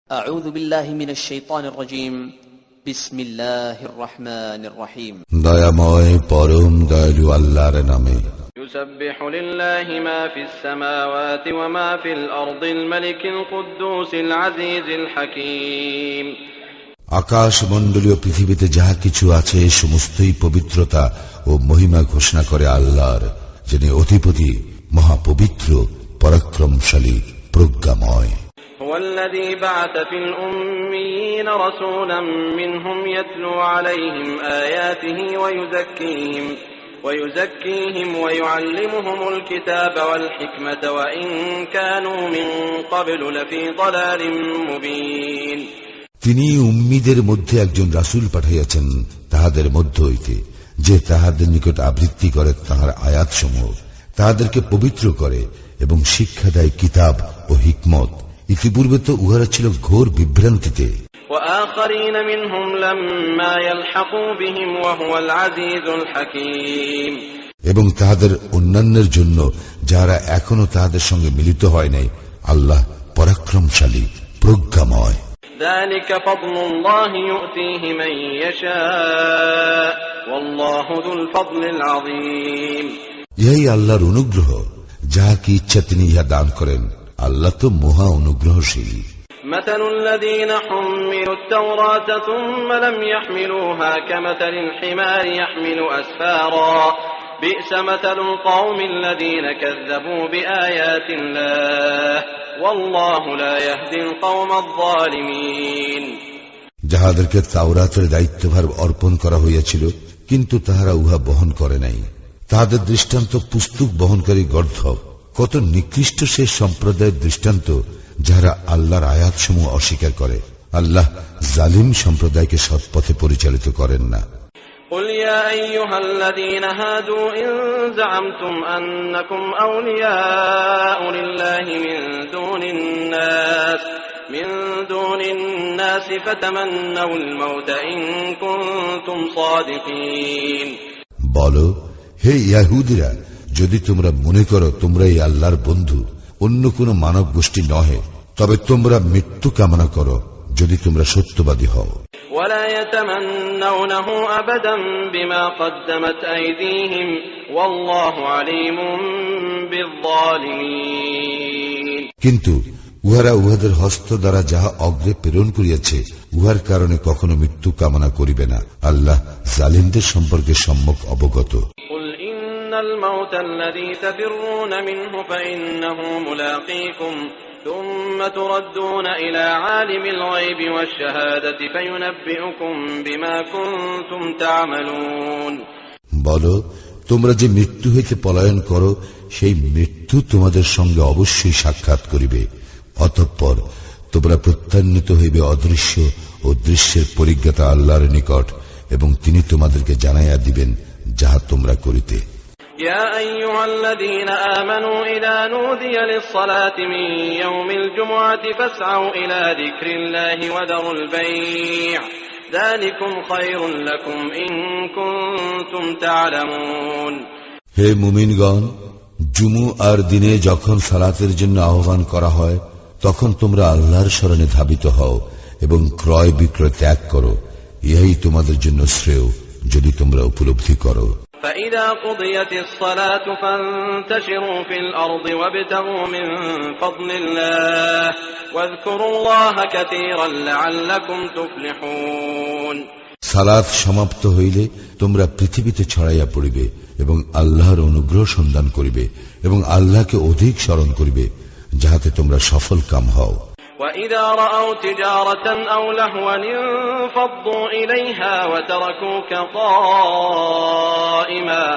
أعوذ بالله من الشيطان الرجيم بسم الله الرحمن الرحيم দয়াময় পরম দয়ালু আল্লাহর নামে يسبح لله ما في السماوات وما في الأرض الملك القدوس العزيز الحكيم আকাশ মণ্ডলীয় পৃথিবীতে যাহা কিছু আছে সমস্তই পবিত্রতা ও মহিমা ঘোষণা করে আল্লাহর, যিনি অধিপতি, মহাপবিত্র, পরাক্রমশালী, প্রজ্ঞাময়। هو الذي بعث في الأميين رسولا منهم يتلو عليهم آياته ويزكيهم ويعلمهم الكتاب والحكمة وإن كانوا من قبل لفي ضلال مبين। তিনি উম্মীদের মধ্যে একজন রাসূল পাঠাইয়াছেন তাহাদের মধ্য হইতে, যে তাহাদের নিকট আবৃত্তি করে তাহার আয়াতসমূহ, তাহাদেরকে পবিত্র করে এবং শিক্ষা দেয় কিতাব ও হিকমত। ইতিপূর্বে তো উহারা ছিল ঘোর বিভ্রান্তিতে। এবং তাহাদের অন্যান্যের জন্য যারা এখনো তাহাদের সঙ্গে মিলিত হয় নাই, আল্লাহ পরাক্রমশালী, প্রজ্ঞাময়। ذلك فضل الله يؤتيه من يشاء والله ذو الفضل العظيم। ইহাই আল্লাহর অনুগ্রহ, যাহাকে ইচ্ছা তিনি ইহা দান করেন। আল্লাহ তো মহা অনুগ্রহশীল। مثل الذين حملوا التوراة ثم لم يحملوها كمثل الحمار يحمل أسفارا بئس مثل القوم الذين كذبوا بآيات الله والله لا يهدي القوم الظالمين। যাহাদেরকে তাওরাতের দায়িত্বভার অর্পণ করা হইয়াছিল কিন্তু তাহারা উহা বহন করে নাই, তাহাদের দৃষ্টান্ত পুস্তক বহনকারী গর্ধব। কত নিকৃষ্ট সে সম্প্রদায়ের দৃষ্টান্ত যাহারা আল্লাহর আয়াতসমূহ অস্বীকার করে। আল্লাহ জালিম সম্প্রদায়কে সৎপথে পরিচালিত করেন না। قل يا أيها الذين هادوا إن زعمتم أنكم أولياء لله من دون الناس فتمنوا الموت إن كنتم صادقين। বলো, হে ইহুদীরা, যদি তোমরা মনে করো তোমরাই আল্লাহর বন্ধু, অন্য কোন মানব গোষ্ঠী নহে, তবে তোমরা মৃত্যু কামনা করো যদি তোমরা সত্যবাদী হও। ولا يتمنونه أبدا بما قدمت أيديهم والله عليم بالظالمين। কিন্তু উহারা উহাদের হস্ত দ্বারা যাহা অগ্রে প্রেরণ করিয়াছে উহার কারণে কখনো মৃত্যু কামনা করিবে না। আল্লাহ জালিমদের সম্পর্কে সম্যক অবগত। قل إن الموت الذي تفرون منه فإنه ملاقيكم ثم تردون إلى عالم الغيب والشهادة فينبئكم بما كنتم تعملون। বলো, তোমরা যে মৃত্যু হইতে পলায়ন করো সেই মৃত্যু তোমাদের সঙ্গে অবশ্যই সাক্ষাৎ করিবে, অতঃপর তোমরা প্রত্যান্বিত হইবে অদৃশ্য ও দৃশ্যের পরিজ্ঞাতা আল্লাহর নিকট, এবং তিনি তোমাদেরকে জানাইয়া দিবেন যাহা তোমরা করিতে। يا أيها الذين آمنوا إذا نودي للصلاة من يوم الجمعة فاسعوا إلى ذكر الله وذروا البيع ذلكم خير لكم إن كنتم تعلمون। হে মুমিনগণ, জুমুআর দিনে যখন সালাতের জন্য আহ্বান করা হয় তখন তোমরা আল্লাহর শরণে ধাবিত হও এবং ক্রয় বিক্রয় ত্যাগ করো, ইহাই তোমাদের জন্য শ্রেয় যদি তোমরা উপলব্ধি করো। فإذا قضيت الصلاة فانتشروا في الأرض وابتغوا من فضل الله واذكروا الله كثيرا لعلكم تفلحون। সালাত সমাপ্ত হইলে তোমরা পৃথিবীতে ছড়াইয়া পড়িবে এবং আল্লাহর অনুগ্রহ সন্ধান করিবে এবং আল্লাহকে অধিক স্মরণ করিবে, যাহাতে তোমরা সফল কাম হও। وَإِذَا رَأَوْا تِجَارَةً أَوْ لَهْوًا انفَضُّوا إِلَيْهَا وَتَرَكُوكَ قَائِمًا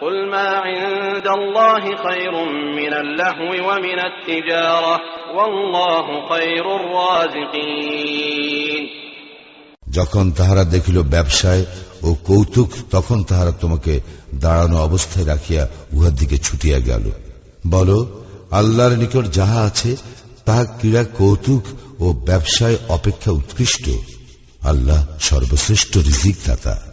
قُلْ مَا عِندَ اللَّهِ خَيْرٌ مِنَ اللَّهْوِ وَمِنَ التِّجَارَةِ وَاللَّهُ خَيْرُ الرَّازِقِينَ। যখন তাহারা দেখিল ব্যবসায় ও কৌতুক, তখন তাহারা তোমাকে দাঁড়ানো অবস্থায় রাখিয়া উহার দিকে ছুটিয়া গেল। বলো, আল্লাহর নিকট যাহা আছে তাহা ক্রীড়া, কৌতুক ও ব্যবসায় অপেক্ষা উৎকৃষ্ট। আল্লাহ সর্বশ্রেষ্ঠ রিজিক দাতা।